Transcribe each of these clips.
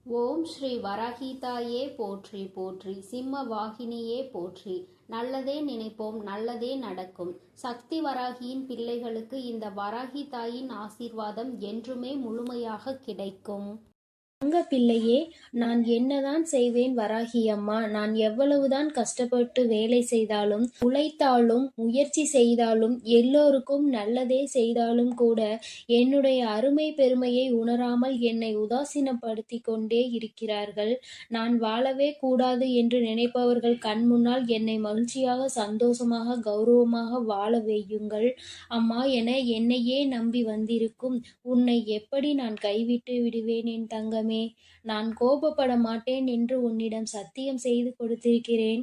ஓம் ஸ்ரீ வராகிதாயே போற்றி போற்றி, சிம்ம வாகினியே போற்றி. நல்லதே நினைப்போம், நல்லதே நடக்கும். சக்தி வராகியின் பிள்ளைகளுக்கு இந்த வராகி தாயின் ஆசீர்வாதம் என்றுமே முழுமையாக கிடைக்கும். தங்க பிள்ளையே, நான் என்னதான் செய்வேன் வராகி அம்மா? நான் எவ்வளவுதான் கஷ்டப்பட்டு வேலை செய்தாலும், உழைத்தாலும், முயற்சி செய்தாலும், எல்லோருக்கும் நல்லதே செய்தாலும் கூட என்னுடைய அருமை பெருமையை உணராமல் என்னை உதாசீனப்படுத்தி கொண்டே இருக்கிறார்கள். நான் வாழவே கூடாது என்று நினைப்பவர்கள் கண் முன்னால் என்னை மகிழ்ச்சியாக, சந்தோஷமாக, கௌரவமாக வாழ வையுங்கள் அம்மா என என்னையே நம்பி வந்திருக்கும் உன்னை எப்படி நான் கைவிட்டு விடுவேன் என் தங்கமே? நான் கோபப்பட மாட்டேன் என்று உன்னிடம் சத்தியம் செய்து கொடுத்திருக்கிறேன்.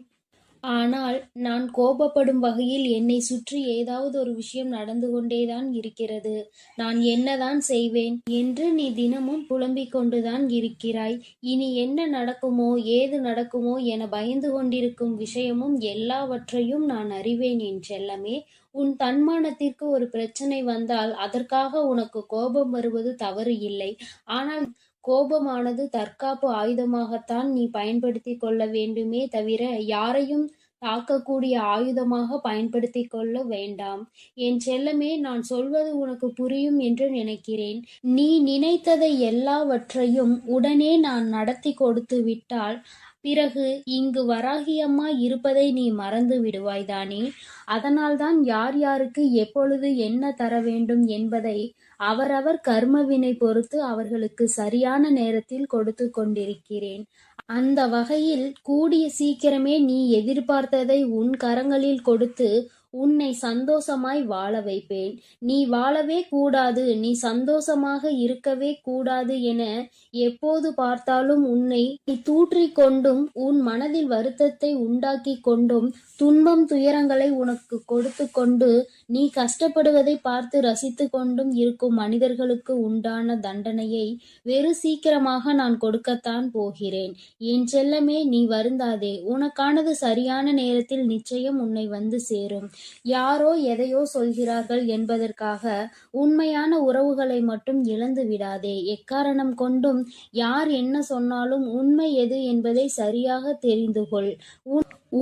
ஆனால் நான் கோபப்படும் வகையில் என்னை சுற்றி ஏதாவது ஒரு விஷயம் நடந்து கொண்டேதான் இருக்கிறது. நான் என்னதான் செய்வேன் என்று நீ தினமும் புலம்பிக் கொண்டுதான் இருக்கிறாய். இனி என்ன நடக்குமோ ஏது நடக்குமோ என பயந்து கொண்டிருக்கும் விஷயமும் எல்லாவற்றையும் நான் அறிவேன் என் செல்லமே. உன் தன்மானத்திற்கு ஒரு பிரச்சனை வந்தால் அதற்காக உனக்கு கோபம் வருவது தவறு இல்லை. ஆனால் கோபமானது தற்காப்பு ஆயுதமாகத்தான் நீ பயன்படுத்தி கொள்ள வேண்டுமே தவிர யாரையும் தாக்கக்கூடிய ஆயுதமாக பயன்படுத்தி கொள்ள வேண்டாம். என் செல்லமே, நான் சொல்வது உனக்கு புரியும் என்று நினைக்கிறேன். நீ நினைத்ததை எல்லாவற்றையும் உடனே நான் நடத்தி கொடுத்து விட்டால் பிறகு இங்கு வராகியம்மா இருப்பதை நீ மறந்து விடுவாய்தானே? அதனால்தான் யார் யாருக்கு எப்பொழுது என்ன தர வேண்டும் என்பதை அவரவர் கர்மவினை பொறுத்து அவர்களுக்கு சரியான நேரத்தில் கொடுத்து கொண்டிருக்கிறேன். அந்த வகையில் கூடிய சீக்கிரமே நீ எதிர்பார்த்ததை உன் கரங்களில் கொடுத்து உன்னை சந்தோஷமாய் வாழ வைப்பேன். நீ வாழவே கூடாது, நீ சந்தோஷமாக இருக்கவே கூடாது என எப்போது பார்த்தாலும் உன்னை நீ தூற்றிக் கொண்டும் உன் மனதில் வருத்தத்தை உண்டாக்கி கொண்டும் துன்பம் துயரங்களை உனக்கு கொடுத்து கொண்டு நீ கஷ்டப்படுவதை பார்த்து ரசித்து கொண்டும் இருக்கும் மனிதர்களுக்கு உண்டான தண்டனையை வெறு சீக்கிரமாக நான் கொடுக்கத்தான் போகிறேன். என் செல்லமே, நீ வருந்தாதே. உனக்கானது சரியான நேரத்தில் நிச்சயம் உன்னை வந்து சேரும். யாரோ எதையோ சொல்கிறார்கள் என்பதற்காக உண்மையான உறவுகளை மட்டும் இழந்து விடாதே. எக்காரணம் கொண்டும் யார் என்ன சொன்னாலும் உண்மை எது என்பதை சரியாக தெரிந்து கொள்.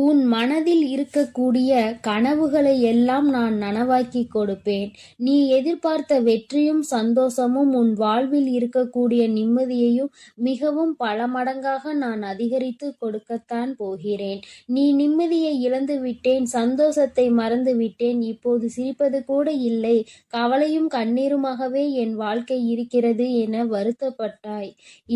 உன் மனதில் இருக்கக்கூடிய கனவுகளை எல்லாம் நான் நனவாக்கி கொடுப்பேன். நீ எதிர்பார்த்த வெற்றியும் சந்தோஷமும் உன் வாழ்வில் இருக்கக்கூடிய நிம்மதியையும் மிகவும் பல மடங்காக நான் அதிகரித்து கொடுக்கத்தான் போகிறேன். நீ நிம்மதியை இழந்து விட்டேன், சந்தோஷத்தை மறந்து விட்டேன், இப்போது சிரிப்பது கூட இல்லை, கவலையும் கண்ணீருமாகவே என் வாழ்க்கை இருக்கிறது என வருத்தப்பட்டாய்.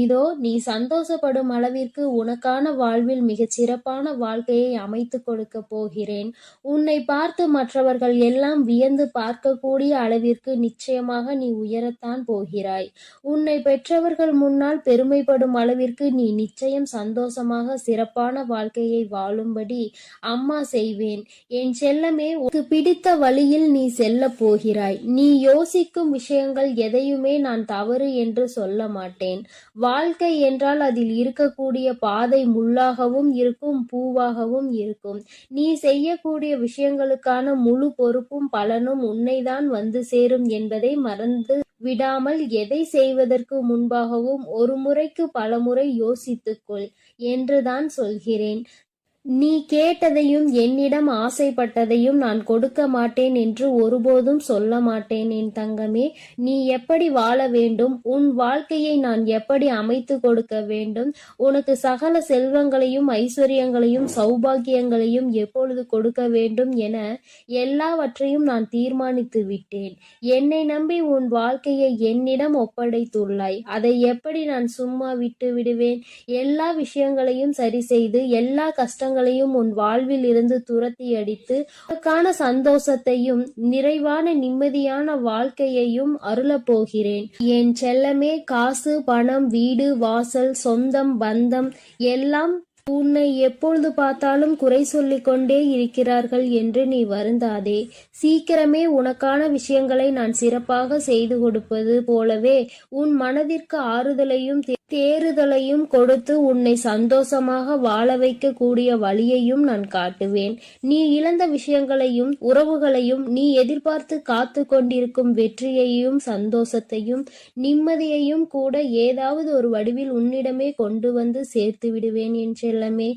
இதோ நீ சந்தோஷப்படும் அளவிற்கு உனக்கான வாழ்வில் மிகச் சிறப்பான வாழ்க்கையை அமைத்து கொடுக்க போகிறேன். உன்னை பார்த்து மற்றவர்கள் எல்லாம் வியந்து பார்க்கக்கூடிய அளவிற்கு நிச்சயமாக நீ உயரத்தான் போகிறாய். உன்னை பெற்றவர்கள் முன்னால் பெருமைப்படும் அளவிற்கு நீ நிச்சயம் சந்தோஷமாக சிறப்பான வாழ்க்கையை வாழும்படி அம்மா செய்வேன். என் செல்லமே, உனக்கு பிடித்த வழியில் நீ செல்ல போகிறாய். நீ யோசிக்கும் விஷயங்கள் எதையுமே நான் தவறு என்று சொல்ல மாட்டேன். வாழ்க்கை என்றால் அதில் இருக்கக்கூடிய பாதை முள்ளாகவும் இருக்கும், பூவாகவும் இருக்கும். நீ செய்யக்கூடிய விஷயங்களுக்கான முழு பொறுப்பும் பலனும் உன்னைதான் வந்து சேரும் என்பதை மறந்து விடாமல் எதை செய்வதற்கு முன்பாகவும் ஒரு முறைக்கு பலமுறை யோசித்துக்கொள் என்றுதான் சொல்கிறேன். நீ கேட்டதையும் என்னிடம் ஆசைப்பட்டதையும் நான் கொடுக்க மாட்டேன் என்று ஒருபோதும் சொல்ல மாட்டேன் என் தங்கமே. நீ எப்படி வாழ வேண்டும், உன் வாழ்க்கையை நான் எப்படி அமைத்து கொடுக்க வேண்டும், உனக்கு சகல செல்வங்களையும் ஐஸ்வர்யங்களையும் சௌபாகியங்களையும் எப்பொழுது கொடுக்க வேண்டும் என எல்லாவற்றையும் நான் தீர்மானித்து விட்டேன். என்னை நம்பி உன் வாழ்க்கையை என்னிடம் ஒப்படைத்துள்ளாய். அதை எப்படி நான் சும்மா விட்டு விடுவேன்? எல்லா விஷயங்களையும் சரி செய்து எல்லா கஷ்டங்களையும் உன் வாழ்வில் இருந்து துரத்தி அடித்து உனக்கான சந்தோஷத்தையும் நிறைவான நிம்மதியான வாழ்க்கையையும் அருளப் போகிறேன். என் செல்லமே, காசு பணம் வீடு வாசல் சொந்தம் பந்தம் எல்லாம் உன்னை எப்பொழுது பார்த்தாலும் குறை சொல்லிக் கொண்டே இருக்கிறார்கள் என்று நீ வருந்தாதே. சீக்கிரமே உனக்கான விஷயங்களை நான் சிறப்பாக செய்து கொடுப்பது போலவே உன் மனதிற்கு ஆறுதலையும் தேறுதலையும் கொடுத்து உன்னை சந்தோஷமாக வாழ வைக்க கூடிய வழியையும் நான் காட்டுவேன். நீ இழந்த விஷயங்களையும் உறவுகளையும், நீ எதிர்பார்த்து காத்து கொண்டிருக்கும் வெற்றியையும் சந்தோஷத்தையும் நிம்மதியையும் கூட ஏதாவது ஒரு வடிவில் உன்னிடமே கொண்டு வந்து சேர்த்து விடுவேன் என் செல்லமே.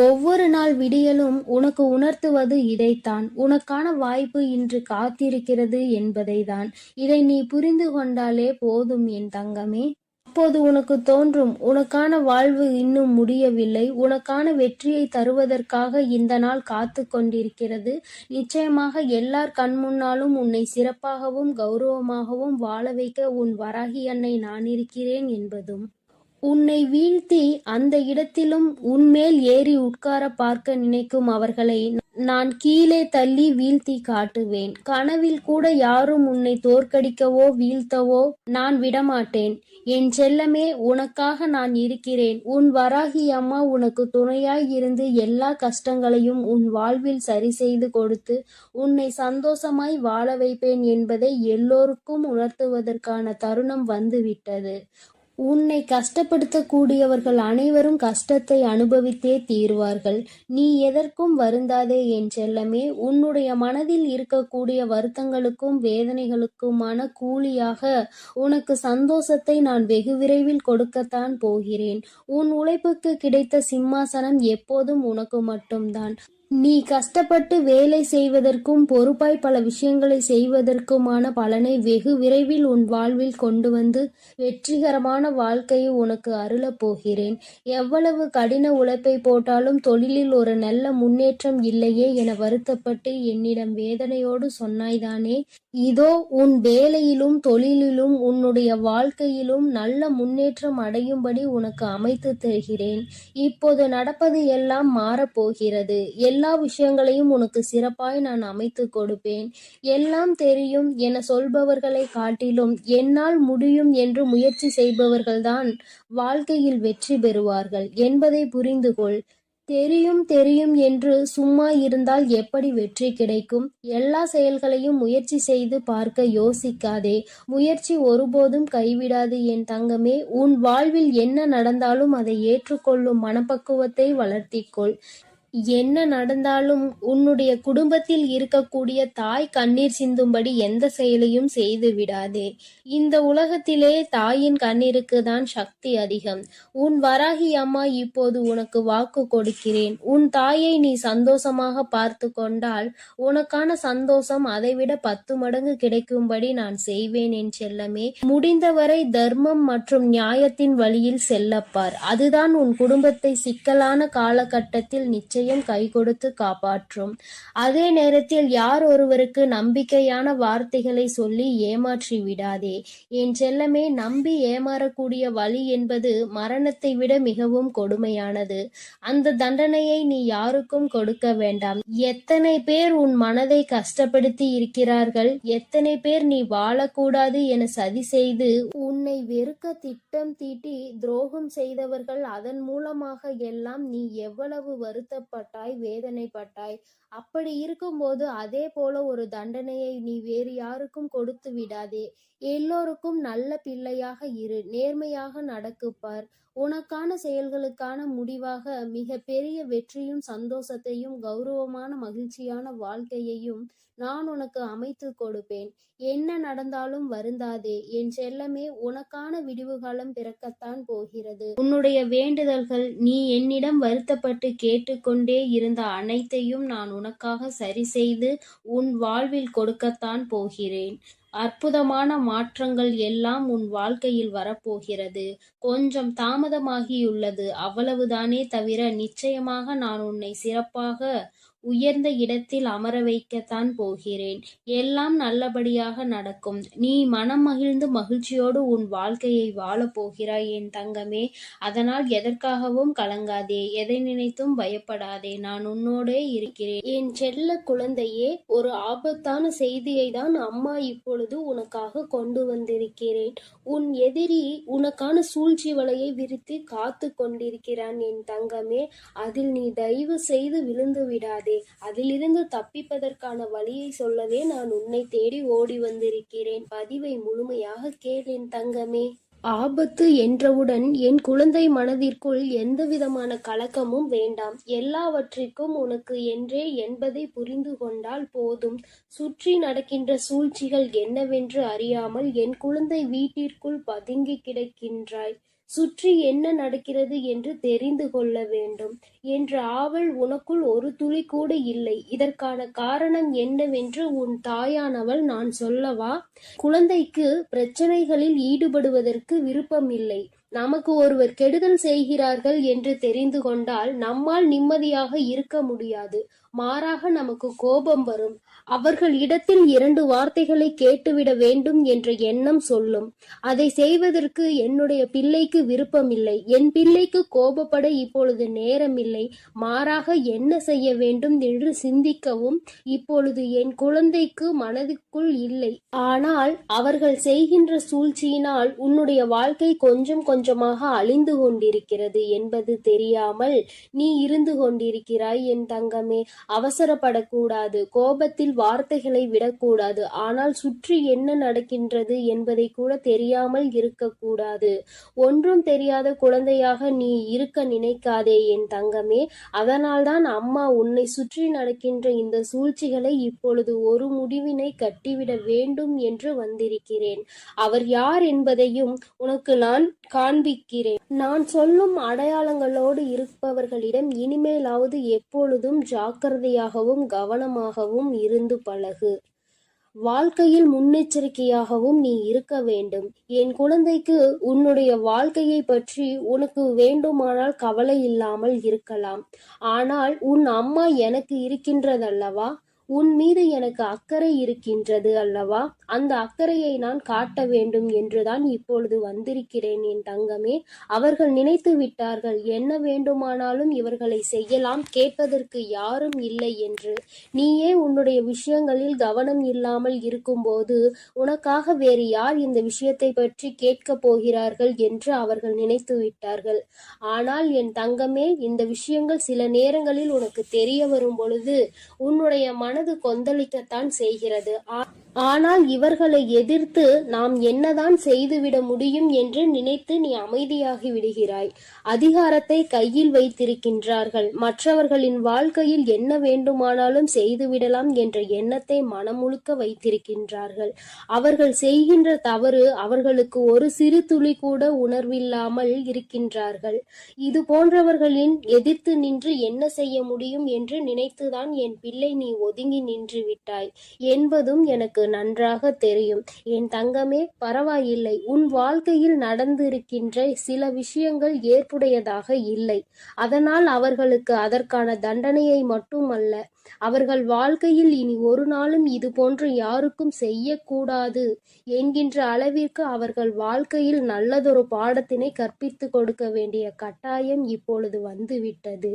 ஒவ்வொரு நாள் விடியலும் உனக்கு உணர்த்துவது இதைத்தான். உனக்கான வாய்ப்பு இன்று காத்திருக்கிறது என்பதை தான். இதை நீ புரிந்து கொண்டாலே போதும் என் தங்கமே. அப்போது உனக்கு தோன்றும், உனக்கான வாழ்வு இன்னும் முடியவில்லை, உனக்கான வெற்றியை தருவதற்காக இந்த நாள் காத்து கொண்டிருக்கிறது. நிச்சயமாக எல்லார் கண்முன்னாலும் உன்னை சிறப்பாகவும் கௌரவமாகவும் வாழ வைக்க உன் வராகி அன்னை நான் இருக்கிறேன் என்பதும். உன்னை வீழ்த்தி அந்த இடத்திலும் உன்மேல் ஏறி உட்கார பார்க்க நினைக்கும் அவர்களை நான் கீழே தள்ளி வீழ்த்தி காட்டுவேன். கனவில் கூட யாரும் உன்னை தோற்கடிக்கவோ வீழ்த்தவோ நான் விடமாட்டேன். என் செல்லமே, உனக்காக நான் இருக்கிறேன். உன் வராகி அம்மா உனக்கு துணையாய் இருந்து எல்லா கஷ்டங்களையும் உன் வாழ்வில் சரி செய்து கொடுத்து உன்னை சந்தோஷமாய் வாழ வைப்பேன் என்பதை எல்லோருக்கும் உணர்த்துவதற்கான தருணம் வந்துவிட்டது. உன்னை கஷ்டப்படுத்தக்கூடியவர்கள் அனைவரும் கஷ்டத்தை அனுபவித்தே தீருவார்கள். நீ எதற்கும் வருந்தாதே என் செல்லமே. உன்னுடைய மனதில் இருக்கக்கூடிய வருத்தங்களுக்கும் வேதனைகளுக்குமான கூலியாக உனக்கு சந்தோஷத்தை நான் வெகு விரைவில் கொடுக்கத்தான் போகிறேன். உன் உழைப்புக்கு கிடைத்த சிம்மாசனம் எப்போதும் உனக்கு மட்டும்தான். நீ கஷ்டப்பட்டு வேலை செய்வதற்கும் பொறுப்பாய் பல விஷயங்களை செய்வதற்குமான பலனை வெகு விரைவில் உன் வாழ்வில் கொண்டு வந்து வெற்றிகரமான வாழ்க்கையை உனக்கு அருளப் போகிறேன். எவ்வளவு கடின உழைப்பை போட்டாலும் தொழிலில் ஒரு நல்ல முன்னேற்றம் இல்லையே என வருத்தப்பட்டு என்னிடம் வேதனையோடு சொன்னாய்தானே? இதோ உன் வேலையிலும் தொழிலிலும் உன்னுடைய வாழ்க்கையிலும் நல்ல முன்னேற்றம் அடையும்படி உனக்கு அமைத்து தருகிறேன். இப்போது நடப்பது எல்லாம் மாறப்போகிறது. எல்லா விஷயங்களையும் உனக்கு சிறப்பாய் நான் அமைத்து கொடுப்பேன். எல்லாம் தெரியும் என சொல்பவர்களை காட்டிலும் என்னால் முடியும் என்று முயற்சி செய்பவர்கள்தான் வாழ்க்கையில் வெற்றி பெறுவார்கள் என்பதை புரிந்து கொள். தெரியும் தெரியும் என்று சும்மா இருந்தால் எப்படி வெற்றி கிடைக்கும்? எல்லா செயல்களையும் முயற்சி செய்து பார்க்க யோசிக்காதே. முயற்சி ஒருபோதும் கைவிடாது என் தங்கமே. உன் வாழ்வில் என்ன நடந்தாலும் அதை ஏற்றுக்கொள்ளும் மனப்பக்குவத்தை வளர்த்திக்கொள். என்ன நடந்தாலும் உன்னுடைய குடும்பத்தில் இருக்கக்கூடிய தாய் கண்ணீர் சிந்தும்படி எந்த செயலையும் செய்து விடாதே. இந்த உலகத்திலே தாயின் கண்ணீருக்கு தான் சக்தி அதிகம். உன் வராகி அம்மா இப்போது உனக்கு வாக்கு கொடுக்கிறேன். உன் தாயை நீ சந்தோஷமாக பார்த்து கொண்டால் உனக்கான சந்தோஷம் அதைவிட 10 மடங்கு கிடைக்கும்படி நான் செய்வேன் என் செல்லமே. முடிந்தவரை தர்மம் மற்றும் நியாயத்தின் வழியில் செல்லப்பார். அதுதான் உன் குடும்பத்தை சிக்கலான காலகட்டத்தில் நிச்சயம் கை கொடுத்து காப்பாற்றும். அதே நேரத்தில் யார் ஒருவருக்கு நம்பிக்கையான வார்த்தைகளை சொல்லி ஏமாற்றி விடாதே என் செல்லமே. நம்பி ஏமாறக்கூடிய வழி என்பது மரணத்தை விட மிகவும் கொடுமையானது. அந்த தண்டனையை நீ யாருக்கும் கொடுக்க வேண்டாம். எத்தனை பேர் உன் மனதை கஷ்டப்படுத்தி இருக்கிறார்கள், எத்தனை பேர் நீ வாழக்கூடாது என சதி செய்து உன்னை வெறுக்க திட்டம் தீட்டி துரோகம் செய்தவர்கள். அதன் மூலமாக எல்லாம் நீ எவ்வளவு வருத்தப்பட்டாய், வேதனைப்பட்டாய். அப்படி இருக்கும்போது அதே போல ஒரு தண்டனையை நீ வேறு யாருக்கும் கொடுத்து விடாதே. எல்லோருக்கும் நல்ல பிள்ளையாக இரு, நேர்மையாக நடக்குப்பார். உனக்கான செயல்களுக்கான முடிவாக மிக பெரிய வெற்றியும் சந்தோஷத்தையும் கௌரவமான மகிழ்ச்சியான வாழ்க்கையையும் நான் உனக்கு அமைத்து கொடுப்பேன். என்ன நடந்தாலும் வருந்தாதே என் செல்லமே. உனக்கான விடிவுகாலம் பிறக்கத்தான் போகிறது. உன்னுடைய வேண்டுதல்கள், நீ என்னிடம் வருத்தப்பட்டு கேட்டுக்கொண்டே இருந்த அனைத்தையும் நான் உனக்காக சரி செய்து உன் வாழ்வில் கொடுக்கத்தான் போகிறேன். அற்புதமான மாற்றங்கள் எல்லாம் உன் வாழ்க்கையில் வரப்போகிறது. கொஞ்சம் தாமதமாகியுள்ளது, அவ்வளவுதானே தவிர நிச்சயமாக நான் உன்னை சிறப்பாக உயர்ந்த இடத்தில் அமர வைக்கத்தான் போகிறேன். எல்லாம் நல்லபடியாக நடக்கும். நீ மனம் மகிழ்ந்து மகிழ்ச்சியோடு உன் வாழ்க்கையை வாழப் போகிறாய் என் தங்கமே. அதனால் எதற்காகவும் கலங்காதே, எதை நினைத்தும் பயப்படாதே. நான் உன்னோடே இருக்கிறேன். என் செல்ல குழந்தையே, ஒரு ஆபத்தான செய்தியை தான் அம்மா இப்பொழுது இப்பொழுது உனக்காக கொண்டு வந்திருக்கிறேன். உன் எதிரி உனக்கான சூழ்ச்சி வலையை விரித்து காத்து கொண்டிருக்கிறான் என் தங்கமே. அதில் நீ தயவு செய்து விழுந்து விடாதே. அதிலிருந்து தப்பிப்பதற்கான வழியை சொல்லவே நான் உன்னை தேடி ஓடி வந்திருக்கிறேன். பதிவை முழுமையாக கேள் என் தங்கமே. ஆபத்து என்றவுடன் என் குழந்தை மனதிற்குள் எந்தவிதமான கலக்கமும் வேண்டாம். எல்லாவற்றிற்கும் உனக்கு என்றே என்பதை புரிந்து கொண்டால் போதும். சுற்றி நடக்கின்ற சூழ்ச்சிகள் என்னவென்று அறியாமல் என் குழந்தை வீட்டிற்குள் பதுங்கி கிடக்கின்றாய். சுற்றி என்ன நடக்கிறது என்று தெரிந்து கொள்ள வேண்டும் என்ற ஆவல் உனக்குள் ஒரு துளி கூட இல்லை. இதற்கான காரணம் என்னவென்று உன் தாயானவள் நான் சொல்லவா? குழந்தைக்கு பிரச்சனைகளில் ஈடுபடுவதற்கு விருப்பமில்லை. நமக்கு ஒருவர் கெடுதல் செய்கிறார்கள் என்று தெரிந்து கொண்டால் நம்மால் நிம்மதியாக இருக்க முடியாது. மாறாக நமக்கு கோபம் வரும். அவர்கள் இடத்தில் 2 வார்த்தைகளை கேட்டுவிட வேண்டும் என்ற எண்ணம் சொல்லும். அதை செய்வதற்கு என்னுடைய பிள்ளைக்கு விருப்பமில்லை. என் பிள்ளைக்கு கோபப்பட இப்பொழுது நேரமில்லை. மாறாக என்ன செய்ய வேண்டும் என்று சிந்திக்கவும் இப்பொழுது என் குழந்தைக்கு மனதுக்குள் இல்லை. ஆனால் அவர்கள் செய்கின்ற சூழ்ச்சியினால் உன்னுடைய வாழ்க்கை கொஞ்சம் கொஞ்சமாக அழிந்து கொண்டிருக்கிறது என்பது தெரியாமல் நீ இருந்து கொண்டிருக்கிறாய் என் தங்கமே. அவசரப்படக்கூடாது. கோபத்தில் வார்த்தைகளை விடக்கூடாது. ஆனால் சுற்றி என்ன நடக்கின்றது என்பதை கூட தெரியாமல் இருக்கக்கூடாது. ஒன்றும் தெரியாத குழந்தையாக நீ இருக்க நினைக்காதே என் தங்கமே. அதனால்தான் அம்மா உன்னை சுற்றி நடக்கின்ற இந்த சூழ்ச்சிகளை இப்பொழுது ஒரு முடிவினை கட்டிவிட வேண்டும் என்று வந்திருக்கிறேன். அவர் யார் என்பதையும் உனக்கு நான் காண்பிக்கிறேன். நான் சொல்லும் அடையாளங்களோடு இருப்பவர்களிடம் இனிமேலாவது எப்பொழுதும் ஜாக்கிரதையாகவும் கவனமாகவும் இருந்து பழகு. வாழ்க்கையில் முன்னெச்சரிக்கையாகவும் நீ இருக்க வேண்டும். என் குழந்தைக்கு உன்னுடைய வாழ்க்கையை பற்றி உனக்கு வேண்டுமானால் கவலை இல்லாமல் இருக்கலாம். ஆனால் உன் அம்மா எனக்கு இருக்கின்றதல்லவா? உன் மீது எனக்கு அக்கறை இருக்கின்றது அல்லவா? அந்த அக்கறையை நான் காட்ட வேண்டும் என்றுதான் இப்பொழுது வந்திருக்கிறேன் என் தங்கமே. அவர்கள் நினைத்து விட்டார்கள் என்ன வேண்டுமானாலும் இவர்களை செய்யலாம், கேட்பதற்கு யாரும் இல்லை என்று. நீயே உன்னுடைய விஷயங்களில் கவனம் இல்லாமல் இருக்கும்போது உனக்காக வேறு யார் இந்த விஷயத்தை பற்றி கேட்கப் போகிறார்கள் என்று அவர்கள் நினைத்து விட்டார்கள். ஆனால் என் தங்கமே, இந்த விஷயங்கள் சில நேரங்களில் உனக்கு தெரிய வரும் பொழுது உன்னுடைய மனது கொந்தளிக்கத்தான் செய்கிறது. ஆனால் இவர்களை எதிர்த்து நாம் என்னதான் செய்துவிட முடியும் என்று நினைத்து நீ அமைதியாகி விடுகிறாய். அதிகாரத்தை கையில் வைத்திருக்கின்றார்கள். மற்றவர்களின் வாழ்க்கையில் என்ன வேண்டுமானாலும் செய்துவிடலாம் என்ற எண்ணத்தை மனமுழுக்க வைத்திருக்கின்றார்கள். அவர்கள் செய்கின்ற தவறு அவர்களுக்கு ஒரு சிறு துளி கூட உணர்வில்லாமல் இருக்கின்றார்கள். இது போன்றவர்களின் எதிர்த்து நின்று என்ன செய்ய முடியும் என்று நினைத்துதான் என் பிள்ளை நீ ஒதுங்கி நின்று விட்டாய் என்பதும் எனக்கு நன்றாக தெரியும். என் தங்கமே, பரவாயில்லை. உன் வாழ்க்கையில் நடந்திருக்கின்ற சில விஷயங்கள் ஏற்புடையதாக இல்லை. அதனால் அவர்களுக்கு அதற்கான தண்டனையை மட்டுமல்ல, அவர்கள் வாழ்க்கையில் இனி ஒரு நாளும் இது போன்று யாருக்கும் செய்யக்கூடாது என்கின்ற அளவிற்கு அவர்கள் வாழ்க்கையில் நல்லதொரு பாடத்தினை கற்பித்து கொடுக்க வேண்டிய கட்டாயம் இப்பொழுது வந்துவிட்டது.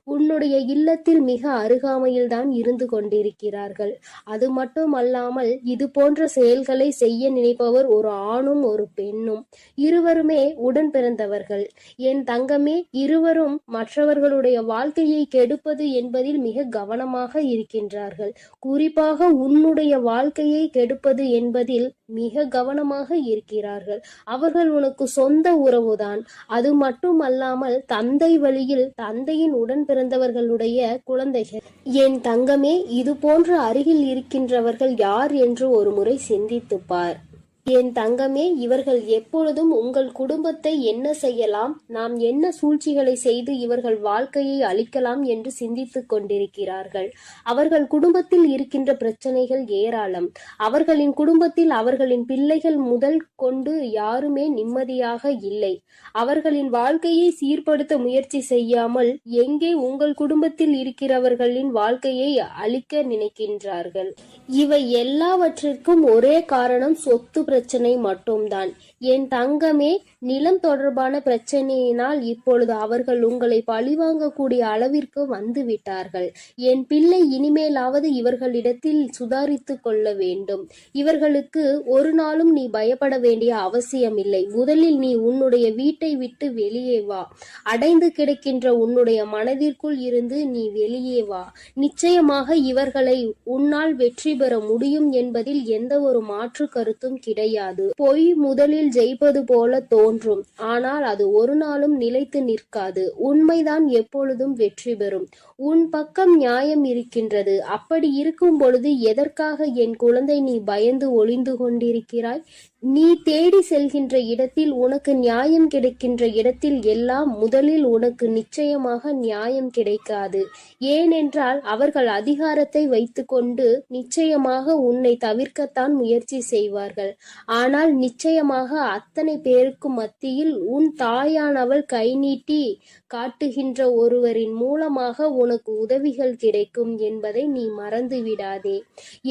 உன்னுடைய இல்லத்தில் மிக அருகாமையில் தான் இருந்து கொண்டிருக்கிறார்கள். அது மட்டுமல்லாமல் இது போன்ற செயல்களை செய்ய நினைப்பவர் ஒரு ஆணும் ஒரு பெண்ணும். இருவருமே உடன் பிறந்தவர்கள். என் தங்கமே, இருவரும் மற்றவர்களுடைய வாழ்க்கையை கெடுப்பது என்பதில் மிக கவனமாக இருக்கின்றார்கள். குறிப்பாக உன்னுடைய வாழ்க்கையை கெடுப்பது என்பதில் மிக கவனமாக இருக்கிறார்கள். அவர்கள் உனக்கு சொந்த உறவுதான். அது மட்டுமல்லாமல் தந்தை வழியில் தந்தையின் உடன் பிறந்தவர்களுடைய குழந்தைகள். என் தங்கமே, இது போன்ற அருகில் இருக்கின்றவர்கள் யார் என்று ஒரு முறை சிந்தித்துப் பார். என் தங்கமே, இவர்கள் எப்பொழுதும் உங்கள் குடும்பத்தை என்ன செய்யலாம், நாம் என்ன சூழ்ச்சிகளை செய்து இவர்கள் வாழ்க்கையை அழிக்கலாம் என்று சிந்தித்துக் கொண்டிருக்கிறார்கள். அவர்கள் குடும்பத்தில் இருக்கின்ற பிரச்சனைகள் ஏராளம். அவர்களின் குடும்பத்தில் அவர்களின் பிள்ளைகள் முதல் கொண்டு யாருமே நிம்மதியாக இல்லை. அவர்களின் வாழ்க்கையை சீர்படுத்த முயற்சி செய்யாமல் எங்கே உங்கள் குடும்பத்தில் இருக்கிறவர்களின் வாழ்க்கையை அழிக்க நினைக்கின்றார்கள். இவை எல்லாவற்றிற்கும் ஒரே காரணம் சொத்து பிரச்சனை மட்டும்தான். என் தங்கமே, நிலம் தொடர்பான பிரச்சனையினால் இப்பொழுது அவர்கள் உங்களை பழிவாங்கக்கூடிய அளவிற்கு வந்து விட்டார்கள். என் பிள்ளை, இனிமேலாவது இவர்களிடத்தில் சுதாரித்து கொள்ள வேண்டும். இவர்களுக்கு ஒரு நாளும் நீ பயப்பட வேண்டிய அவசியமில்லை. முதலில் நீ உன்னுடைய வீட்டை விட்டு வெளியே வா. அடைந்து கிடக்கின்ற உன்னுடைய மனதிற்குள் இருந்து நீ வெளியே வா. நிச்சயமாக இவர்களை உன்னால் வெற்றி பெற முடியும் என்பதில் எந்த ஒரு மாற்று கருத்தும் கிடையாது. பொய் முதலில் ஜெயிப்பது போல தோன்றும், ஆனால் அது ஒரு நாளும் நிலைத்து நிற்காது. உண்மைதான் எப்பொழுதும் வெற்றி பெறும். உன் பக்கம் நியாயம் இருக்கின்றது. அப்படி இருக்கும் பொழுது எதற்காக என் குழந்தை நீ பயந்து ஒளிந்து கொண்டிருக்கிறாய்? நீ தேடி செல்கின்ற இடத்தில், உனக்கு நியாயம் கிடைக்கின்ற இடத்தில் எல்லாம் முதலில் உனக்கு நிச்சயமாக நியாயம் கிடைக்காது. ஏனென்றால் அவர்கள் அதிகாரத்தை வைத்துக்கொண்டு நிச்சயமாக உன்னை தவிர்க்கத்தான் முயற்சி செய்வார்கள். ஆனால் நிச்சயமாக அத்தனை பேருக்கு மத்தியில் உன் தாயானவள் கை நீட்டி காட்டுகின்ற ஒருவரின் மூலமாக உனக்கு உதவிகள் கிடைக்கும் என்பதை நீ மறந்து விடாதே.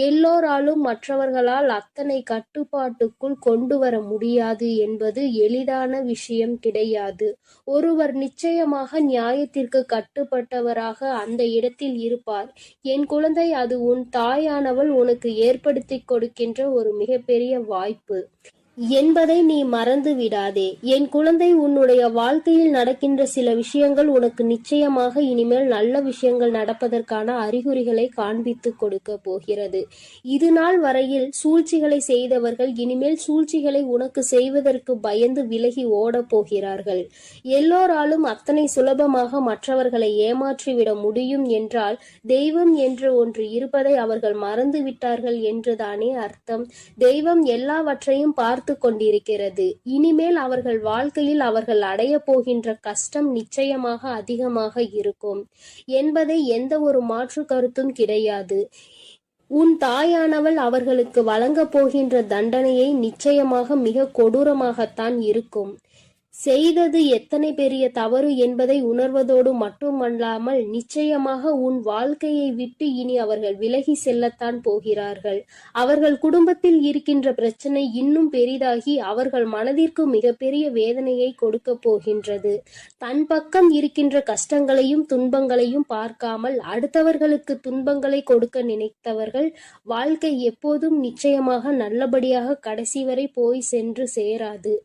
எல்லோராலும் மற்றவர்களால் அத்தனை கட்டுப்பாட்டுக்குள் கொண்டு வர முடியாது என்பது எளிதான விஷயம் கிடையாது. ஒருவர் நிச்சயமாக நியாயத்திற்கு கட்டுப்பட்டவராக அந்த இடத்தில் இருப்பார். என் குழந்தை, அது உன் தாயானவள் உனக்கு ஏற்படுத்தி கொடுக்கின்ற ஒரு மிகப்பெரிய வாய்ப்பு என்பதை நீ மறந்து விடாதே. என் குழந்தை, உன்னுடைய வாழ்க்கையில் நடக்கின்ற சில விஷயங்கள் உனக்கு நிச்சயமாக இனிமேல் நல்ல விஷயங்கள் நடப்பதற்கான அறிகுறிகளை காண்பித்து கொடுக்க போகிறது. இது நாள் வரையில் சூழ்ச்சிகளை செய்தவர்கள் இனிமேல் சூழ்ச்சிகளை உனக்கு செய்வதற்கு பயந்து விலகி ஓடப் போகிறார்கள். எல்லோராலும் அத்தனை சுலபமாக மற்றவர்களை ஏமாற்றிவிட முடியும் என்றால் தெய்வம் என்று ஒன்று இருப்பதை அவர்கள் மறந்து விட்டார்கள் என்றுதானே அர்த்தம். தெய்வம் எல்லாவற்றையும் பார்த்து கொண்டிருக்கிறது. இனிமேல் அவர்கள் வாழ்க்கையில் அவர்கள் அடைய போகின்ற கஷ்டம் நிச்சயமாக அதிகமாக இருக்கும் என்பதை எந்த ஒரு மாற்று கருத்தும் கிடையாது. உன் தாயானவள் அவர்களுக்கு வழங்கப் போகின்ற தண்டனையை நிச்சயமாக மிக கொடூரமாகத்தான் இருக்கும். செய்தது எத்தனை பெரிய தவறு என்பதை உணர்வதோடு மட்டுமல்லாமல் நிச்சயமாக உன் வாழ்க்கையை விட்டு இனி அவர்கள் விலகி செல்லத்தான் போகிறார்கள். அவர்கள் குடும்பத்தில் இருக்கின்ற பிரச்சனை இன்னும் பெரிதாகி அவர்கள் மனதிற்கு மிகப்பெரிய வேதனையை கொடுக்க போகின்றது. தன் பக்கம் இருக்கின்ற கஷ்டங்களையும் துன்பங்களையும் பார்க்காமல் அடுத்தவர்களுக்கு துன்பங்களை கொடுக்க நினைத்தவர்கள் வாழ்க்கை எப்போதும் நிச்சயமாக நல்லபடியாக கடைசி வரை போய் சென்று சேராது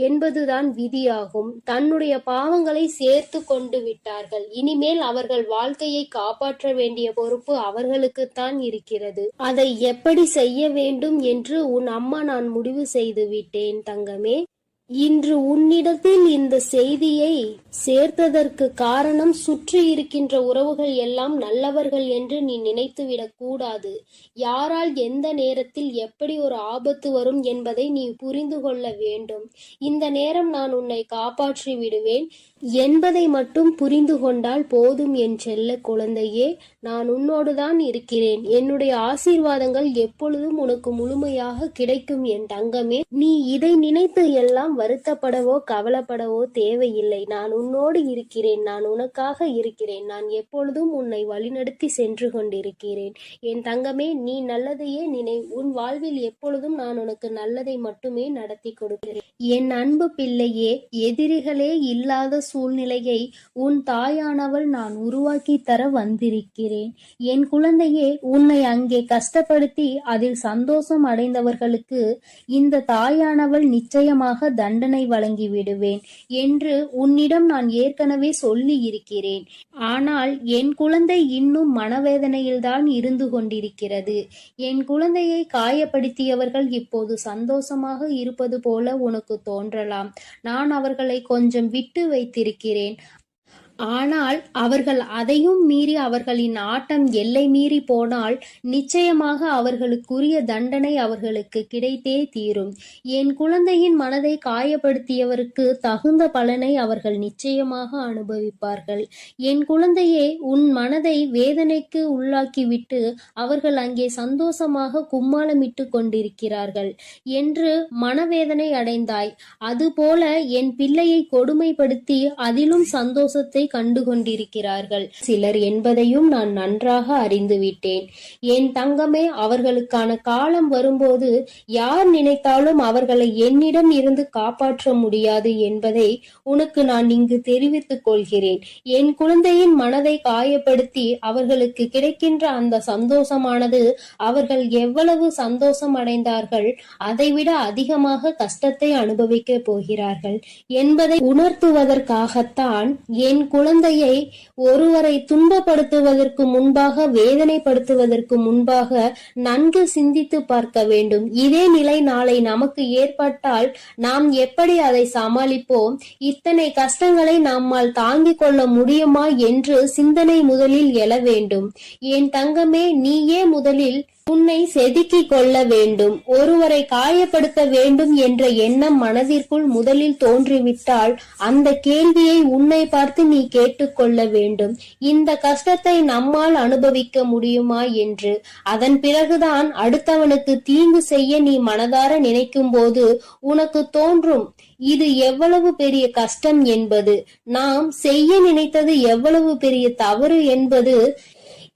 என்பதுதான் விதியாகும். தன்னுடைய பாவங்களை சேர்த்து கொண்டு விட்டார்கள். இனிமேல் அவர்கள் வாழ்க்கையை காப்பாற்ற வேண்டிய பொறுப்பு அவர்களுக்குத்தான் இருக்கிறது. அதை எப்படி செய்ய வேண்டும் என்று உன் அம்மா நான் முடிவு செய்து விட்டேன் தங்கமே. இன்று உன்னிடத்தில் இந்த செய்தியை சேர்த்ததற்கு காரணம், சுற்றி இருக்கின்ற உறவுகள் எல்லாம் நல்லவர்கள் என்று நீ நினைத்துவிடக் கூடாது. யாரால் எந்த நேரத்தில் எப்படி ஒரு ஆபத்து வரும் என்பதை நீ புரிந்து கொள்ள வேண்டும். இந்த நேரம் நான் உன்னை காப்பாற்றி விடுவேன் என்பதை மட்டும் புரிந்து கொண்டால் போதும் என் செல்ல குழந்தையே. நான் உன்னோடுதான் இருக்கிறேன். என்னுடைய ஆசீர்வாதங்கள் எப்பொழுதும் உனக்கு முழுமையாக கிடைக்கும் என் தங்கமே. நீ இதை நினைத்து எல்லாம் வருத்தப்படவோ கவலைப்படவோ தேவையில்லை. நான் உன்னோடு இருக்கிறேன். நான் உனக்காக இருக்கிறேன். நான் எப்பொழுதும் உன்னை வழிநடத்தி சென்று கொண்டிருக்கிறேன். என் தங்கமே, நீ நல்லதையே நினை. உன் வாழ்வில் எப்பொழுதும் நான் உனக்கு நல்லதை மட்டுமே நடத்தி கொடுக்கிறேன். என் அன்பு பிள்ளையே, எதிரிகளே இல்லாத சூழ்நிலையை உன் தாயானவள் நான் உருவாக்கி தர வந்திருக்கிறேன். என் குழந்தையே, உன்னை அங்கே கஷ்டப்படுத்தி அதில் சந்தோஷம் அடைந்தவர்களுக்கு இந்த தாயானவள் நிச்சயமாக தண்டனை வழங்கி விடுவேன் என்று உன்னிடம் நான் ஏற்கனவே சொல்லி இருக்கிறேன். ஆனால் என் குழந்தை இன்னும் மனவேதனையில்தான் இருந்து கொண்டிருக்கிறது. என் குழந்தையை காயப்படுத்தியவர்கள் இப்போது சந்தோஷமாக இருப்பது போல உனக்கு தோன்றலாம். நான் அவர்களை கொஞ்சம் விட்டு வைத்திருக்கிறேன். ஆனால் அவர்கள் அதையும் மீறி அவர்களின் ஆட்டம் எல்லை மீறி போனால் நிச்சயமாக அவர்களுக்குரிய தண்டனை அவர்களுக்கு கிடைத்தே தீரும். என் குழந்தையின் மனதை காயப்படுத்தியவருக்கு தகுந்த பலனை அவர்கள் நிச்சயமாக அனுபவிப்பார்கள். என் குழந்தையே, உன் மனதை வேதனைக்கு உள்ளாக்கிவிட்டு அவர்கள் அங்கே சந்தோஷமாக கும்மாளமிட்டு கொண்டிருக்கிறார்கள் என்று மனவேதனை அடைந்தாய். அதுபோல என் பிள்ளையை கொடுமைப்படுத்தி அதிலும் சந்தோஷத்தை கண்டு கொண்டிருக்கிறார்கள் சிலர் என்பதையும் நான் நன்றாக அறிந்துவிட்டேன். என் தங்கமே, அவர்களுக்கான காலம் வரும்போது யார் நினைத்தாலும் அவர்களை என்னிடம் இருந்து காப்பாற்ற முடியாது என்பதை உனக்கு நான் இங்கு தெரிவித்துக் கொள்கிறேன். என் குழந்தையின் மனதை காயப்படுத்தி அவர்களுக்கு கிடைக்கின்ற அந்த சந்தோஷமானது அவர்கள் எவ்வளவு சந்தோஷம் அடைந்தார்கள் அதைவிட அதிகமாக கஷ்டத்தை அனுபவிக்க போகிறார்கள் என்பதை உணர்த்துவதற்காகத்தான் என் குழந்தையை ஒருவரை துன்பப்படுத்துவதற்கு முன்பாக, வேதனைப்படுத்துவதற்கு முன்பாக நன்கு சிந்தித்து பார்க்க வேண்டும். இதே நிலை நாளை நமக்கு ஏற்பட்டால் நாம் எப்படி அதை சமாளிப்போம்? இத்தனை கஷ்டங்களை நம்மால் தாங்கிக் கொள்ள முடியுமா என்று சிந்தனை முதலில் எழ வேண்டும். என் தங்கமே, நீயே முதலில் உன்னை செதுக்கிக் கொள்ள வேண்டும். ஒருவரை காயப்படுத்த வேண்டும் என்ற எண்ணம் மனதிற்குள் முதலில் தோன்றிவிட்டால் அந்த கேள்வியை உன்னை பார்த்து நீ கேட்டுக்கொள்ள வேண்டும். இந்த கஷ்டத்தை நம்மால் அனுபவிக்க முடியுமா என்று. அதன் பிறகுதான் அடுத்தவனுக்கு தீங்கு செய்ய நீ மனதார நினைக்கும் போது உனக்கு தோன்றும் இது எவ்வளவு பெரிய கஷ்டம் என்பது, நாம் செய்ய நினைத்தது எவ்வளவு பெரிய தவறு என்பது.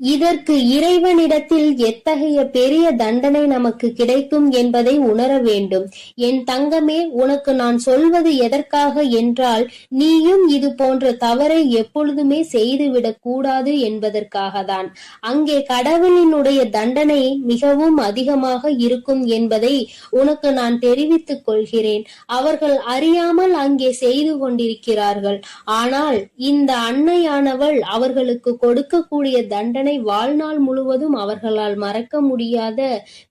இதற்கு இறைவனிடத்தில் எத்தகைய பெரிய தண்டனை நமக்கு கிடைக்கும் என்பதை உணர வேண்டும். என் தங்கமே, உனக்கு நான் சொல்வது எதற்காக என்றால், நீயும் இது போன்ற தவறை எப்பொழுதுமே செய்துவிடக் கூடாது என்பதற்காகத்தான். அங்கே கடவுளினுடைய தண்டனை மிகவும் அதிகமாக இருக்கும் என்பதை உனக்கு நான் தெரிவித்துக் கொள்கிறேன். அவர்கள் அறியாமல் அங்கே செய்து கொண்டிருக்கிறார்கள். ஆனால் இந்த அன்னையானவள் அவர்களுக்கு கொடுக்கக்கூடிய தண்டனை வாழ்நாள் முழுவதும் அவர்களால் மறக்க முடியாத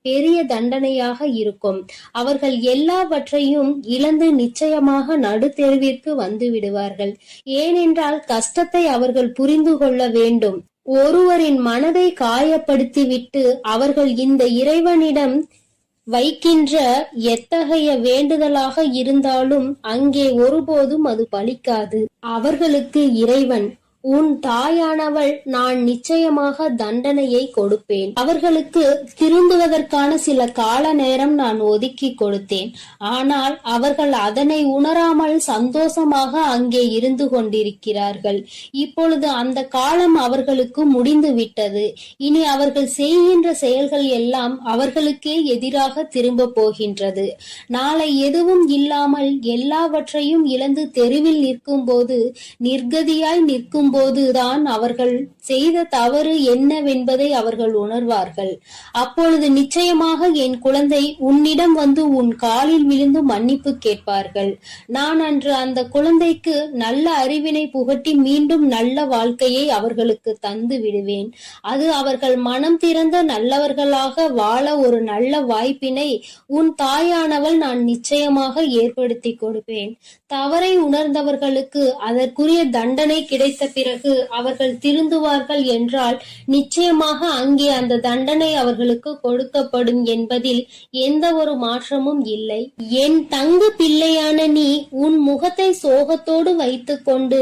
பெரிய தண்டனையாக இருக்கும். அவர்கள் எல்லாவற்றையும் இழந்து நிச்சயமாக நடுத்தெருவிற்கு வந்து விடுவார்கள். ஏனென்றால் கஷ்டத்தை அவர்கள் புரிந்து கொள்ள வேண்டும். ஒருவரின் மனதை காயப்படுத்திவிட்டு அவர்கள் இந்த இறைவனிடம் வைக்கின்ற எத்தகைய வேண்டுதலாக இருந்தாலும் அங்கே ஒருபோதும் அது பலிக்காது. அவர்களுக்கு இறைவன், உன் தாயானவள் நான் நிச்சயமாக தண்டனையை கொடுப்பேன். அவர்களுக்கு திருந்துவதற்கான சில கால நேரம் நான் ஒதுக்கி கொடுத்தேன். ஆனால் அவர்கள் அதனை உணராமல் சந்தோஷமாக அங்கே இருந்து கொண்டிருக்கிறார்கள். இப்பொழுது அந்த காலம் அவர்களுக்கு முடிந்து விட்டது. இனி அவர்கள் செய்கின்ற செயல்கள் எல்லாம் அவர்களுக்கே எதிராக திரும்ப போகின்றது. நாளை எதுவும் இல்லாமல் எல்லாவற்றையும் இழந்து தெருவில் நிற்கும் போது, நிர்கதியாய் நிற்கும் போதுதான் அவர்கள் செய்த தவறு என்னவென்பதை அவர்கள் உணர்வார்கள். அப்பொழுது நிச்சயமாக என் குழந்தை உன்னிடம் வந்து உன் காலில் விழுந்து மன்னிப்பு கேட்பார்கள். நான் அன்று அந்த குழந்தைக்கு நல்ல அறிவினை புகட்டி மீண்டும் நல்ல வாழ்க்கையை அவர்களுக்கு தந்து விடுவேன். அது அவர்கள் மனம் திறந்த நல்லவர்களாக வாழ ஒரு நல்ல வாய்ப்பினை உன் தாயானவள் நான் நிச்சயமாக ஏற்படுத்தி கொடுப்பேன். தவறை உணர்ந்தவர்களுக்கு அதற்குரிய தண்டனை கிடைத்த பிறகு அவர்கள் திருந்துவார்கள் என்றால் நிச்சயமாக அங்கே அந்த தண்டனை அவர்களுக்கு கொடுக்கப்படும் என்பதில் எந்த ஒரு மாற்றமும் இல்லை. என் தங்க பிள்ளையான நீ உன் முகத்தை சோகத்தோடு வைத்துக்கொண்டு,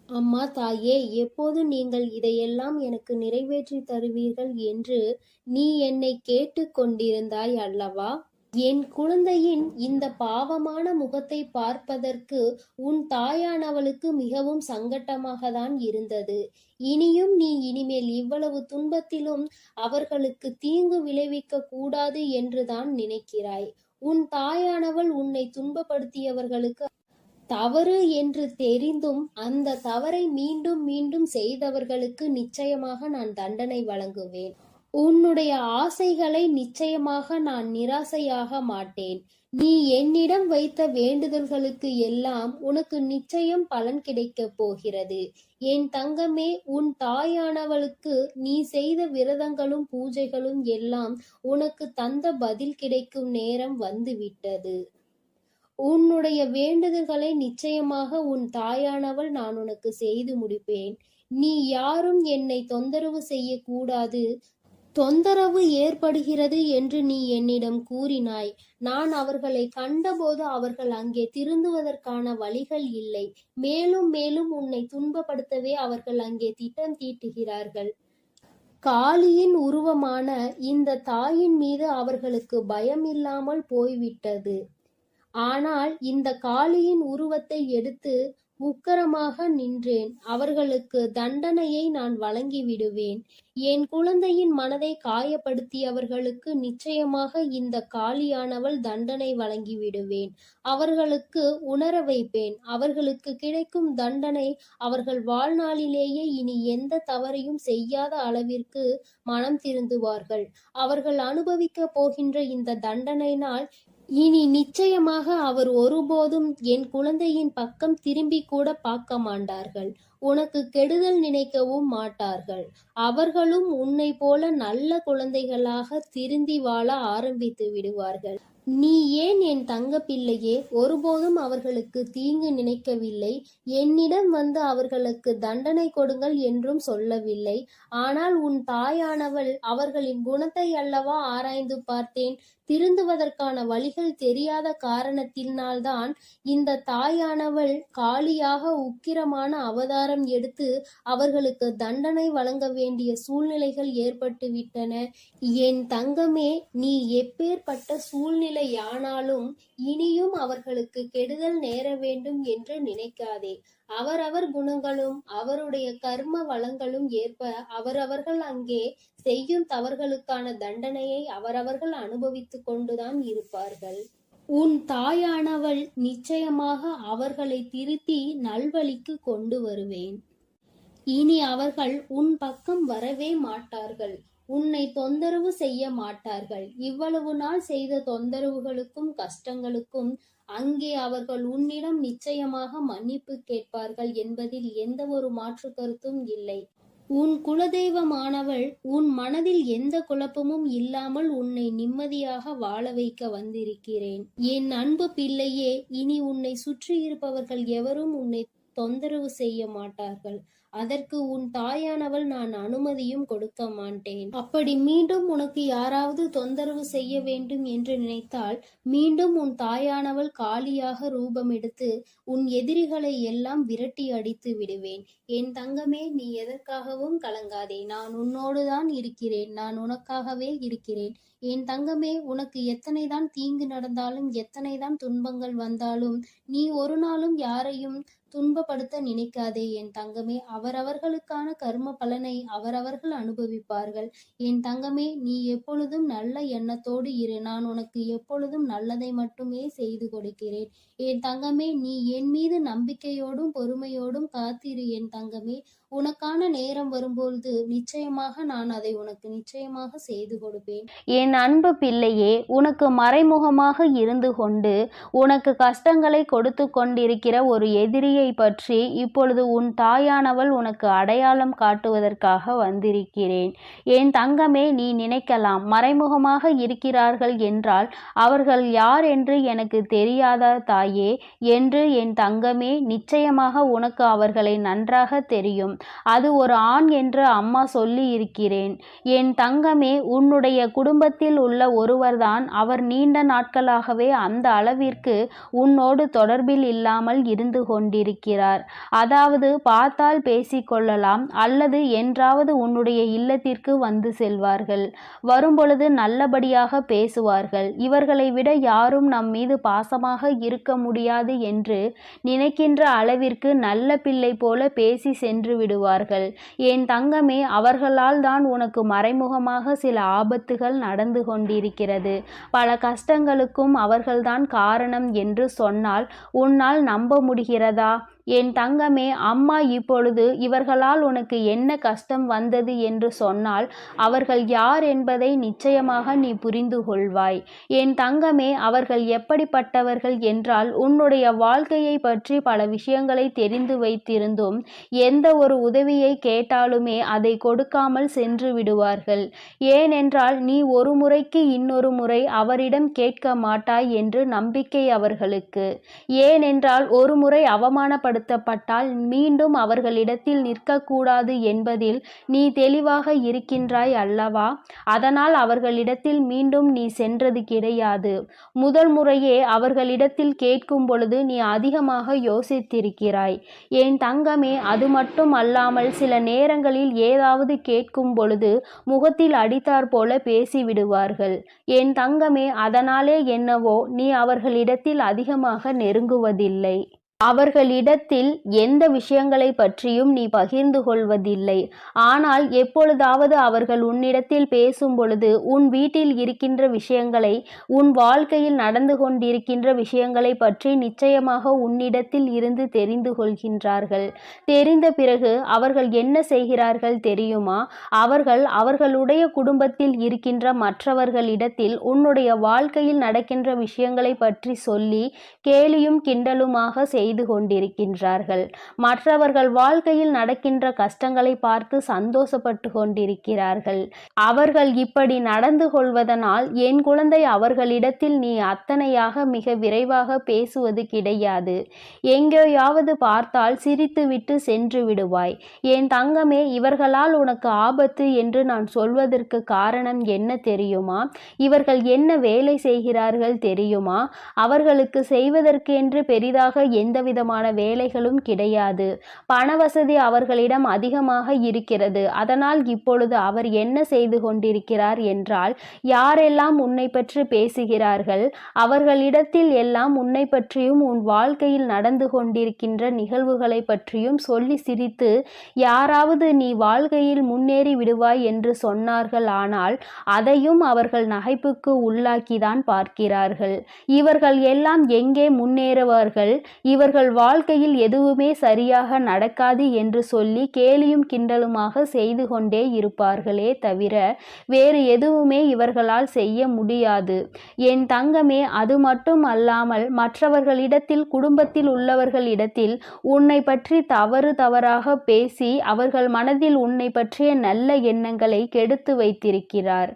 அம்மா தாயே, எப்போது நீங்கள் இதையெல்லாம் எனக்கு நிறைவேற்றி தருவீர்கள் என்று நீ என்னை கேட்டு கொண்டிருந்தாய் அல்லவா? என் குழந்தையின் இந்த பாவமான முகத்தை பார்ப்பதற்கு உன் தாயானவளுக்கு மிகவும் சங்கட்டமாக தான் இருந்தது. இனியும் நீ இனிமேல் இவ்வளவு துன்பத்திலும் அவர்களுக்கு தீங்கு விளைவிக்க கூடாது என்றுதான் நினைக்கிறாய். உன் தாயானவள் உன்னை துன்பப்படுத்தியவர்களுக்கு தவறு என்று தெரிந்தும் அந்த தவறை மீண்டும் மீண்டும் செய்தவர்களுக்கு நிச்சயமாக நான் தண்டனை வழங்குவேன். உன்னுடைய ஆசைகளை நிச்சயமாக நான் நிராசையாக மாட்டேன். நீ என்னிடம் வைத்த வேண்டுதல்களுக்கு எல்லாம் உனக்கு நிச்சயம் பலன் கிடைக்கப் போகிறது. என் தங்கமே, உன் தாயானவளுக்கு நீ செய்த விரதங்களும் பூஜைகளும் எல்லாம் உனக்கு தந்த பதில் கிடைக்கும் நேரம் வந்துவிட்டது. உன்னுடைய வேண்டுதல்களை நிச்சயமாக உன் தாயானவள் நான் உனக்கு செய்து முடிப்பேன். நீ யாரும் என்னை தொந்தரவு செய்யக்கூடாது, தொந்தரவு ஏற்படுகிறது என்று நீ என்னிடம் கூறினாய். நான் அவர்களை கண்டபோது அவர்கள் அங்கே திருந்துவதற்கான வழிகள் இல்லை. மேலும் மேலும் உன்னை துன்பப்படுத்தவே அவர்கள் அங்கே திட்டம் தீட்டுகிறார்கள். காளியின் உருவமான இந்த தாயின் மீது அவர்களுக்கு பயம் இல்லாமல் போய்விட்டது. ஆனால் இந்த காளியின் உருவத்தை எடுத்து உக்கிரமாக நின்றேன். அவர்களுக்கு தண்டனையை நான் வழங்கிவிடுவேன். என் குழந்தையின் மனதை காயப்படுத்தியவர்களுக்கு நிச்சயமாக இந்த காளியானவள் தண்டனை வழங்கிவிடுவேன். அவர்களுக்கு உணர வைப்பேன். அவர்களுக்கு கிடைக்கும் தண்டனை அவர்கள் வாழ்நாளிலேயே இனி எந்த தவறையும் செய்யாத அளவிற்கு மனம் திருந்துவார்கள். அவர்கள் அனுபவிக்கப் போகின்ற இந்த தண்டனையினால் இனி நிச்சயமாக அவர் ஒருபோதும் என் குழந்தையின் பக்கம் திரும்பி கூட பார்க்க மாட்டார்கள். உனக்கு கெடுதல் நினைக்கவும் மாட்டார்கள். அவர்களும் உன்னை போல நல்ல குழந்தைகளாக திருந்தி வாழ ஆரம்பித்து விடுவார்கள். நீ ஏன் என் தங்க பிள்ளையே ஒருபோதும் அவர்களுக்கு தீங்கு நினைக்கவில்லை. என்னிடம் வந்து அவர்களுக்கு தண்டனை கொடுங்கள் என்றும் சொல்லவில்லை. ஆனால் உன் தாயானவள் அவர்களின் குணத்தை அல்லவா ஆராய்ந்து பார்த்தேன். திருந்துவதற்கான வழிகள் தெரியாத காரணத்தினால்தான் இந்த தாயானவள் காளியாக உக்கிரமான அவதாரம் எடுத்து அவர்களுக்கு தண்டனை வழங்க வேண்டிய சூழ்நிலைகள் ஏற்பட்டுவிட்டன. என் தங்கமே, நீ எப்பேற்பட்ட சூழ்நிலையானாலும் இனியும் அவர்களுக்கு கெடுதல் நேர வேண்டும் என்று நினைக்காதே. அவரவர் குணங்களும் அவருடைய கர்ம வளங்களும் ஏற்ப அவரவர்கள் அங்கே செய்யும் தவறுகளுக்கான தண்டனையை அவரவர்கள் அனுபவித்துக் கொண்டுதான் இருப்பார்கள். உன் தாயானவள் நிச்சயமாக அவர்களை திருத்தி நல்வழிக்கு கொண்டு வருவேன். இனி அவர்கள் உன் பக்கம் வரவே மாட்டார்கள். உன்னை தொந்தரவு செய்ய மாட்டார்கள். இவ்வளவு நாள் செய்த தொந்தரவுகளுக்கும் கஷ்டங்களுக்கும் அங்கே அவர்கள் உன்னிடம் நிச்சயமாக மன்னிப்பு கேட்பார்கள் என்பதில் எந்த ஒரு மாற்று கருத்தும் இல்லை. உன் குலதெய்வமானவள் உன் மனதில் எந்த குழப்பமும் இல்லாமல் உன்னை நிம்மதியாக வாழ வைக்க வந்திருக்கிறேன். என் அன்பு பிள்ளையே, இனி உன்னை சுற்றி இருப்பவர்கள் எவரும் உன்னை தொந்தரவு செய்ய மாட்டார்கள். அதற்கு உன் தாயானவள் நான் அனுமதியும் கொடுக்க மாட்டேன். அப்படி மீண்டும் உனக்கு யாராவது தொந்தரவு செய்ய வேண்டும் என்று நினைத்தால் மீண்டும் உன் தாயானவள் காளியாக ரூபம் எடுத்து உன் எதிரிகளை எல்லாம் விரட்டி அடித்து விடுவேன். என் தங்கமே, நீ எதற்காகவும் கலங்காதே. நான் உன்னோடுதான் இருக்கிறேன். நான் உனக்காகவே இருக்கிறேன். என் தங்கமே, உனக்கு எத்தனைதான் தீங்கு நடந்தாலும் எத்தனைதான் துன்பங்கள் வந்தாலும் நீ ஒரு நாளும் யாரையும் துன்பப்படுத்த நினைக்காதே என் தங்கமே. அவரவர்களுக்கான கர்ம பலனை அவரவர்கள் அனுபவிப்பார்கள். என் தங்கமே, நீ எப்பொழுதும் நல்ல எண்ணத்தோடு இரு. நான் உனக்கு எப்பொழுதும் நல்லதை மட்டுமே செய்து கொடுக்கிறேன். என் தங்கமே, நீ என் மீது நம்பிக்கையோடும் பொறுமையோடும் காத்திரு என் தங்கமே. உனக்கான நேரம் வரும்பொழுது நிச்சயமாக நான் அதை உனக்கு நிச்சயமாக செய்து கொடுப்பேன். என் அன்பு பிள்ளையே, உனக்கு மறைமுகமாக இருந்து கொண்டு உனக்கு கஷ்டங்களை கொடுத்து கொண்டிருக்கிற ஒரு எதிரியை பற்றி இப்பொழுது உன் தாயானவள் உனக்கு அடையாளம் காட்டுவதற்காக வந்திருக்கிறேன். என் தங்கமே, நீ நினைக்கலாம், மறைமுகமாக இருக்கிறார்கள் என்றால் அவர்கள் யார் என்று எனக்கு தெரியாதா தாயே என்று. என் தங்கமே, நிச்சயமாக உனக்கு அவர்களை நன்றாக தெரியும். அது ஒரு ஆண் என்று அம்மா சொல்லி இருக்கிறேன். என் தங்கமே, உன்னுடைய குடும்பத்தில் உள்ள ஒருவர்தான். அவர் நீண்ட நாட்களாகவே அந்த அளவிற்கு உன்னோடு தொடர்பில் இல்லாமல் இருந்து கொண்டிருக்கிறார். அதாவது பார்த்தால் பேசிக்கொள்ளலாம், அல்லது என்றாவது உன்னுடைய இல்லத்திற்கு வந்து செல்வார்கள். வரும்பொழுது நல்லபடியாக பேசுவார்கள். இவர்களை விட யாரும் நம் மீது பாசமாக இருக்க முடியாது என்று நினைக்கின்ற அளவிற்கு நல்ல பிள்ளை போல பேசி சென்று விடுவார்கள். என் தங்கமே, அவர்களால் தான் உனக்கு மறைமுகமாக சில ஆபத்துகள் நடந்து கொண்டிருக்கிறது. பல கஷ்டங்களுக்கும் அவர்கள்தான் காரணம் என்று சொன்னால் உன்னால் நம்ப முடிகிறதா? என் தங்கமே, அம்மா இப்பொழுது இவர்களால் உனக்கு என்ன கஷ்டம் வந்தது என்று சொன்னால் அவர்கள் யார் என்பதை நிச்சயமாக நீ புரிந்து கொள்வாய். என் தங்கமே, அவர்கள் எப்படிப்பட்டவர்கள் என்றால் உன்னுடைய வாழ்க்கையை பற்றி பல விஷயங்களை தெரிந்து வைத்திருந்தும் எந்த ஒரு உதவியை கேட்டாலுமே அதை கொடுக்காமல் சென்று விடுவார்கள். ஏனென்றால் நீ ஒரு முறைக்கு இன்னொரு முறை அவரிடம் கேட்க மாட்டாய் என்று நம்பிக்கை அவர்களுக்கு. ஏனென்றால் ஒரு முறை அவமானப்படுத்தப்பட்டால் மீண்டும் அவர்களிடத்தில் நிற்கக்கூடாது என்பதில் நீ தெளிவாக இருக்கின்றாய் அல்லவா? அதனால் அவர்களிடத்தில் மீண்டும் நீ சென்றது கிடையாது. முதல் முறையே அவர்களிடத்தில் கேட்கும் பொழுது நீ அதிகமாக யோசித்திருக்கிறாய். என் தங்கமே, அது மட்டும் அல்லாமல் சில நேரங்களில் ஏதாவது கேட்கும் பொழுது முகத்தில் அடித்தாற் போல பேசிவிடுவார்கள். என் தங்கமே, அதனாலே என்னவோ நீ அவர்களிடத்தில் அதிகமாக நெருங்குவதில்லை. அவர்களிடத்தில் எந்த விஷயங்களை பற்றியும் நீ பகிர்ந்து கொள்வதில்லை. ஆனால் எப்பொழுதாவது அவர்கள் உன்னிடத்தில் பேசும் பொழுது உன் வீட்டில் இருக்கின்ற விஷயங்களை, உன் வாழ்க்கையில் நடந்து கொண்டிருக்கின்ற விஷயங்களை பற்றி நிச்சயமாக உன்னிடத்தில் இருந்து தெரிந்து கொள்கின்றார்கள். தெரிந்த பிறகு அவர்கள் என்ன செய்கிறார்கள் தெரியுமா? அவர்களுடைய குடும்பத்தில் இருக்கின்ற மற்றவர்களிடத்தில் உன்னுடைய வாழ்க்கையில் நடக்கின்ற விஷயங்களை பற்றி சொல்லி கேலியும் கிண்டலுமாக செய்து கொண்டிருக்கின்றார்கள். மற்றவர்கள் வாழ்க்கையில் நடக்கின்ற கஷ்டங்களை பார்த்து சந்தோஷப்பட்டு கொண்டிருக்கிறார்கள். அவர்கள் இப்படி நடந்து கொள்வதனால் என் குழந்தை அவர்களிடத்தில் நீ அத்தனையாக மிக விரைவாக பேசுவது கிடையாது. எங்கேயாவது பார்த்தால் சிரித்துவிட்டு சென்று விடுவாய். என் தங்கமே, இவர்களால் உனக்கு ஆபத்து என்று நான் சொல்வதற்கு காரணம் என்ன தெரியுமா? இவர்கள் என்ன வேலை செய்கிறார்கள் தெரியுமா? அவர்களுக்கு செய்வதற்கென்று பெரிதாக எந்தவிதமான வேலைகளும் கிடையாது. பண வசதி அவர்களிடம் அதிகமாக இருக்கிறது. அதனால் இப்பொழுது அவர் என்ன செய்து கொண்டிருக்கிறார் என்றால், யாரெல்லாம் உன்னை பற்றி பேசுகிறார்கள் அவர்களிடத்தில் எல்லாம் உன்னை பற்றியும் உன் வாழ்க்கையில் நடந்து கொண்டிருக்கின்ற நிகழ்வுகளை பற்றியும் சொல்லி சிரித்து, யாராவது நீ வாழ்க்கையில் முன்னேறி விடுவாய் என்று சொன்னார்கள். ஆனால் அதையும் அவர்கள் நகைப்புக்கு உள்ளாக்கிதான் பார்க்கிறார்கள். இவர்கள் எல்லாம் எங்கே முன்னேறுவார்கள்? இவர்கள் வாழ்க்கையில் எதுவுமே சரியாக நடக்காது என்று சொல்லி கேலியும் கிண்டலுமாக செய்து கொண்டே இருப்பார்களே தவிர வேறு எதுவுமே இவர்களால் செய்ய முடியாது. என் தங்கமே, அது மட்டும் அல்லாமல் மற்றவர்களிடத்தில், குடும்பத்தில் உள்ளவர்களிடத்தில் உன்னை பற்றி தவறாக பேசி அவர்கள் மனதில் உன்னை பற்றிய நல்ல எண்ணங்களை கெடுத்து வைத்திருக்கிறார்.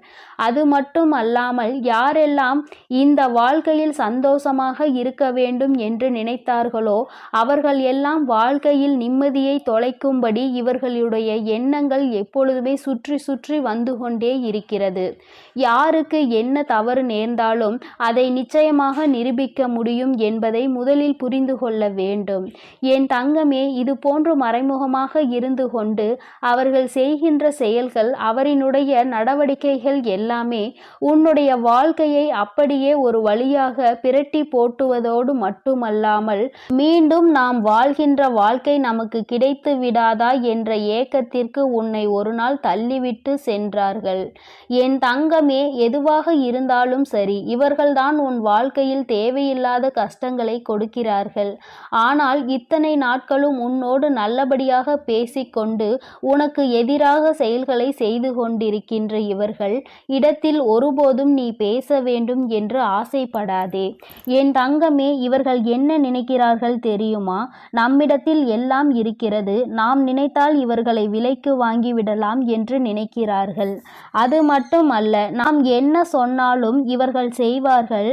அது மட்டும் அல்லாமல் யாரெல்லாம் இந்த வாழ்க்கையில் சந்தோஷமாக இருக்க வேண்டும் என்று நினைத்தார்களோ அவர்கள் எல்லாம் வாழ்க்கையில் நிம்மதியை தொலைக்கும்படி இவர்களுடைய எண்ணங்கள் எப்பொழுதுமே சுற்றி சுற்றி வந்து கொண்டே இருக்கிறது. யாருக்கு என்ன தவறு நேர்ந்தாலும் அதை நிச்சயமாக நிரூபிக்க முடியும் என்பதை முதலில் புரிந்து கொள்ள வேண்டும். என் தங்கமே, இது போன்று மறைமுகமாக இருந்து கொண்டு அவர்கள் செய்கின்ற செயல்கள், அவரினுடைய நடவடிக்கைகள் எல்லாமே உன்னுடைய வாழ்க்கையை அப்படியே ஒரு வழியாக பிரட்டி போட்டுவதோடு மட்டுமல்லாமல் மீண்டும் நாம் வாழ்கின்ற வாழ்க்கை நமக்கு கிடைத்து விடாதா என்ற ஏக்கத்திற்கு உன்னை ஒரு நாள் தள்ளிவிட்டு சென்றார்கள். என் தங்கமே, எதுவாக இருந்தாலும் சரி, இவர்கள்தான் உன் வாழ்க்கையில் தேவையில்லாத கஷ்டங்களை கொடுக்கிறார்கள். ஆனால் இத்தனை நாட்களும் உன்னோடு நல்லபடியாக பேசிக்கொண்டு உனக்கு எதிராக செயல்களை செய்து கொண்டிருக்கின்ற இவர்கள் இடத்தில் ஒருபோதும் நீ பேச வேண்டும் என்று ஆசைப்படாதே. என் தங்கமே, இவர்கள் என்ன நினைக்கிறார்கள் தெரியுமா? நம்மிடத்தில் எல்லாம் இருக்கிறது, நாம் நினைத்தால் இவர்களை விலைக்கு வாங்கிவிடலாம் என்று நினைக்கிறார்கள். அது மட்டுமல்ல, நாம் என்ன சொன்னாலும் இவர்கள் செய்வார்கள்,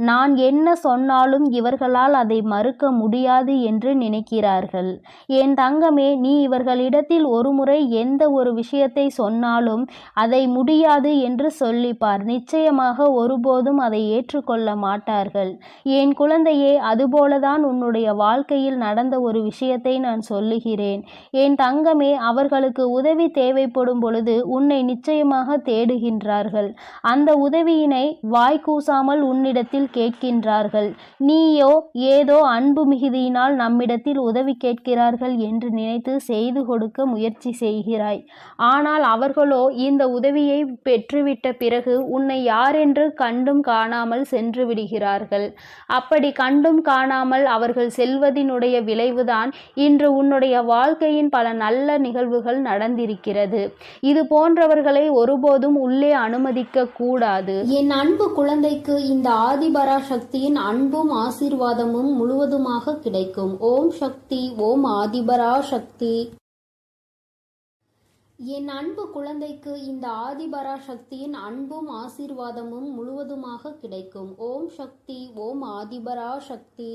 நான் என்ன சொன்னாலும் இவர்களால் அதை மறுக்க முடியாது என்று நினைக்கிறார்கள். என் தங்கமே, நீ இவர்களிடத்தில் ஒருமுறை எந்த ஒரு விஷயத்தை சொன்னாலும் அதை முடியாது என்று சொல்லிப்பார். நிச்சயமாக ஒருபோதும் அதை ஏற்றுக்கொள்ள மாட்டார்கள். என் குழந்தையே, அதுபோலதான் உன்னுடைய வாழ்க்கையில் நடந்த ஒரு விஷயத்தை நான் சொல்லுகிறேன். என் தங்கமே, அவர்களுக்கு உதவி தேவைப்படும் பொழுது உன்னை நிச்சயமாக தேடுகின்றார்கள். அந்த உதவியினை வாய்க்கூசாமல் உன்னிடத்தில் கேட்கின்றார்கள். நீயோ ஏதோ அன்பு மிகுதியினால் நம்மிடத்தில் உதவி கேட்கிறார்கள் என்று நினைத்து செய்து கொடுக்க முயற்சி செய்கிறாய். ஆனால் அவர்களோ இந்த உதவியை பெற்றுவிட்ட பிறகு உன்னை யாரென்று கண்டும் காணாமல் சென்று விடுகிறார்கள். அப்படி கண்டும் காணாமல் அவர்கள் செல்வதினுடைய விளைவுதான் இன்று உன்னுடைய வாழ்க்கையின் பல நல்ல நிகழ்வுகள் நடந்திருக்கிறது. இது போன்றவர்களை ஒருபோதும் உள்ளே அனுமதிக்க கூடாது. என் அன்பு குழந்தைக்கு இந்த ஆதிபராசக்தியின் அன்பும் ஆசீர்வாதமும் முழுவதுமாக கிடைக்கும். ஓம் சக்தி, ஓம் ஆதிபராசக்தி. என் அன்பு குழந்தைக்கு இந்த ஆதிபராசக்தியின் அன்பும் ஆசீர்வாதமும் முழுவதுமாக கிடைக்கும். ஓம் சக்தி, ஓம் ஆதிபராசக்தி.